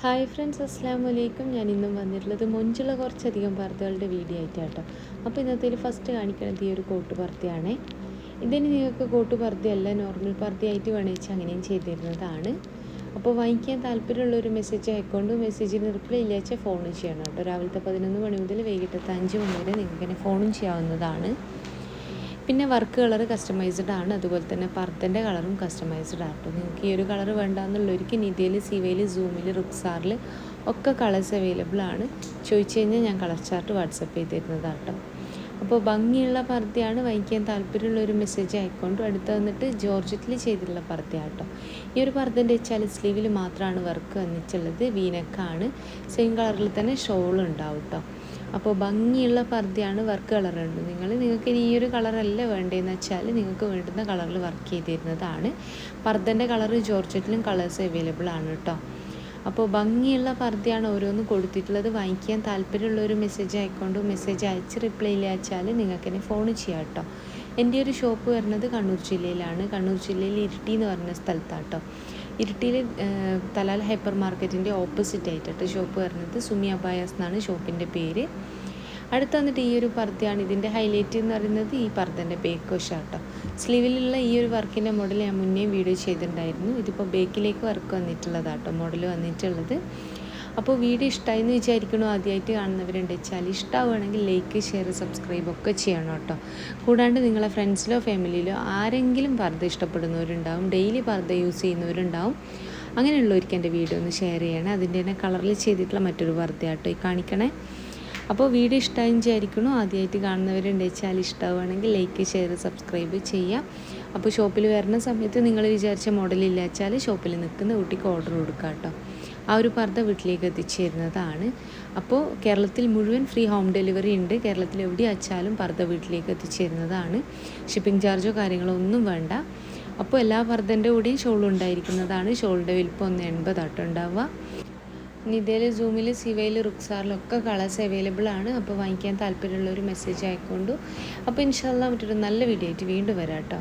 Hi friends, അസ്സലാമു അലൈക്കും. ഞാൻ ഇന്നും വന്നിട്ടുള്ളത് മൊഞ്ചുള്ള കുറച്ചധികം പർദ്ദകളുടെ വീഡിയോ ആയിട്ടാട്ടോ. അപ്പോൾ ഇന്നത്തെ ഫസ്റ്റ് കാണിക്കുന്നത് ഈ ഒരു കോട്ട് പർദ്ദയാണ്. ഇതിന് നിങ്ങൾക്ക് കോട്ട് പർദ്ദയല്ല, നോർമൽ പർദ്ദയായിട്ട് വേണിച്ച് അങ്ങനെയും ചെയ്തിരുന്നതാണ്. അപ്പോൾ വാങ്ങിക്കാൻ താല്പര്യമുള്ളൊരു മെസ്സേജ് അയക്കൊണ്ട് മെസ്സേജിന് റിപ്ലൈ ഇല്ലാച്ച ഫോണും ചെയ്യണം കേട്ടോ. രാവിലത്തെ 11 മണി മുതൽ വൈകിട്ടത്തെ 5 മണി വരെ നിങ്ങൾക്ക് തന്നെ ഫോണും ചെയ്യാവുന്നതാണ്. പിന്നെ വർക്ക് കളർ കസ്റ്റമൈസ്ഡ് ആണ്, അതുപോലെ തന്നെ പർദ്ദൻ്റെ കളറും കസ്റ്റമൈസ്ഡ് ആട്ടോ. നിങ്ങൾക്ക് ഈ ഒരു കളർ വേണ്ടാന്നുള്ളവർക്ക് നിതയിൽ, സിവയിൽ, സൂമിൽ, റുക്സാറിൽ ഒക്കെ കളേഴ്സ് അവൈലബിൾ ആണ്. ചോദിച്ചു കഴിഞ്ഞാൽ ഞാൻ കളർ ചാർട്ട് വാട്സപ്പ് ചെയ്ത് തരുന്നതാട്ടോ. അപ്പോൾ ഭംഗിയുള്ള പർദ്ദയാണ്, വാങ്ങിക്കാൻ താല്പര്യമുള്ള ഒരു മെസ്സേജ് അയക്കൊണ്ട്. അടുത്ത് വന്നിട്ട് ജോർജറ്റിൽ ചെയ്തിട്ടുള്ള പർദ്ദയാട്ടോ. ഈ ഒരു പർദ്ദൻ്റെ വെച്ചാൽ സ്ലീവിൽ മാത്രമാണ് വർക്ക് വന്നിട്ടുള്ളത്, വീനക്കാണ്. സെയിം കളറിൽ തന്നെ ഷോൾ ഉണ്ടാവും കേട്ടോ. അപ്പോൾ ഭംഗിയുള്ള പർദ്ദയാണ്, വർക്ക് കളറുണ്ട്. നിങ്ങൾക്ക് ഈ ഒരു കളറല്ല വേണ്ടതെന്ന് വെച്ചാൽ നിങ്ങൾക്ക് വേണ്ടുന്ന കളറിൽ വർക്ക് ചെയ്ത് തരുന്നതാണ്. പർദ്ദൻ്റെ കളർ ജോർജറ്റിലും കളേഴ്സ് അവൈലബിൾ ആണ് കേട്ടോ. അപ്പോൾ ഭംഗിയുള്ള പർദ്ദയാണ് ഓരോന്നും കൊടുത്തിട്ടുള്ളത്. വാങ്ങിക്കാൻ താല്പര്യമുള്ള ഒരു മെസ്സേജ് അയക്കൊണ്ട് മെസ്സേജ് അയച്ച് റിപ്ലൈ ഇല്ല വെച്ചാൽ നിങ്ങൾക്ക് തന്നെ ഫോൺ ചെയ്യാം കേട്ടോ. എൻ്റെ ഒരു ഷോപ്പ് വരുന്നത് കണ്ണൂർ ജില്ലയിലാണ്. കണ്ണൂർ ജില്ലയിൽ ഇരിട്ടി എന്ന് പറഞ്ഞ സ്ഥലത്താട്ടോ. ഇരിട്ടിയിൽ തലാൽ ഹൈപ്പർ മാർക്കറ്റിൻ്റെ ഓപ്പോസിറ്റ് ആയിട്ടോ ഷോപ്പ് വരുന്നത്. സുമി അബായാസ് എന്നാണ് ഷോപ്പിൻ്റെ പേര്. അടുത്ത് വന്നിട്ട് ഈ ഒരു പർദ്ദയാണ്. ഇതിൻ്റെ ഹൈലൈറ്റ് എന്ന് പറയുന്നത് ഈ പർദ്ദൻ്റെ ബേക്ക് വശാട്ടോ. സ്ലീവിലുള്ള ഈ ഒരു വർക്കിൻ്റെ മോഡൽ ഞാൻ മുന്നേ വീഡിയോ ചെയ്തിട്ടുണ്ടായിരുന്നു. ഇതിപ്പോൾ ബേക്കിലേക്ക് വർക്ക് വന്നിട്ടുള്ളതാട്ടോ, മോഡൽ വന്നിട്ടുള്ളത്. അപ്പോൾ വീഡിയോ ഇഷ്ടമായി എന്ന് വിചാരിക്കണോ. ആദ്യമായിട്ട് കാണുന്നവരുണ്ട് വെച്ചാൽ ഇഷ്ടമാവുകയാണെങ്കിൽ ലൈക്ക്, ഷെയർ, സബ്സ്ക്രൈബ് ഒക്കെ ചെയ്യണം കേട്ടോ. കൂടാണ്ട് നിങ്ങളെ ഫ്രണ്ട്സിലോ ഫാമിലിയിലോ ആരെങ്കിലും പർദ്ദ ഇഷ്ടപ്പെടുന്നവരുണ്ടാവും, ഡെയിലി പർദ്ദ യൂസ് ചെയ്യുന്നവരുണ്ടാവും. അങ്ങനെയുള്ളവർക്ക് എൻ്റെ വീഡിയോ ഒന്ന് ഷെയർ ചെയ്യണേ. അതിൻ്റെ തന്നെ കളറിൽ ചെയ്തിട്ടുള്ള മറ്റൊരു പർദ്ദയാട്ടോ ഈ കാണിക്കണേ. അപ്പോൾ വീഡിയോ ഇഷ്ടമായി വിചാരിക്കണോ. ആദ്യമായിട്ട് കാണുന്നവരുണ്ട് വെച്ചാൽ ഇഷ്ടമാവുകയാണെങ്കിൽ ലൈക്ക്, ഷെയർ, സബ്സ്ക്രൈബ് ചെയ്യാം. അപ്പോൾ ഷോപ്പിൽ വരുന്ന സമയത്ത് നിങ്ങൾ വിചാരിച്ച മോഡലില്ല വെച്ചാൽ ഷോപ്പിൽ നിൽക്കുന്ന കുട്ടിക്ക് ഓർഡർ കൊടുക്കാം കേട്ടോ. ആ ഒരു പർദ്ദ വീട്ടിലേക്ക് എത്തിച്ചു തരുന്നതാണ്. അപ്പോൾ കേരളത്തിൽ മുഴുവൻ ഫ്രീ ഹോം ഡെലിവറി ഉണ്ട്. കേരളത്തിൽ എവിടെ വെച്ചാലും പർദ്ദ വീട്ടിലേക്ക് എത്തിച്ചു തരുന്നതാണ്. ഷിപ്പിംഗ് ചാർജോ കാര്യങ്ങളോ ഒന്നും വേണ്ട. അപ്പോൾ എല്ലാ പർദ്ദൻ്റെ കൂടെയും ഷോൾ ഉണ്ടായിരിക്കുന്നതാണ്. ഷോളിൻ്റെ വലിപ്പം 1.80 ആട്ടോ ഉണ്ടാവുക. നിതയിൽ, സൂമിൽ, സിവയിൽ, റുക്സാറിലൊക്കെ കളേഴ്സ് അവൈലബിൾ ആണ്. അപ്പോൾ വാങ്ങിക്കാൻ താല്പര്യമുള്ള ഒരു മെസ്സേജ് അയക്കൊണ്ടു. അപ്പോൾ ഇൻഷാ അല്ലാഹ് മറ്റൊരു നല്ല വീഡിയോ ആയിട്ട് വീണ്ടും വരാം കേട്ടോ.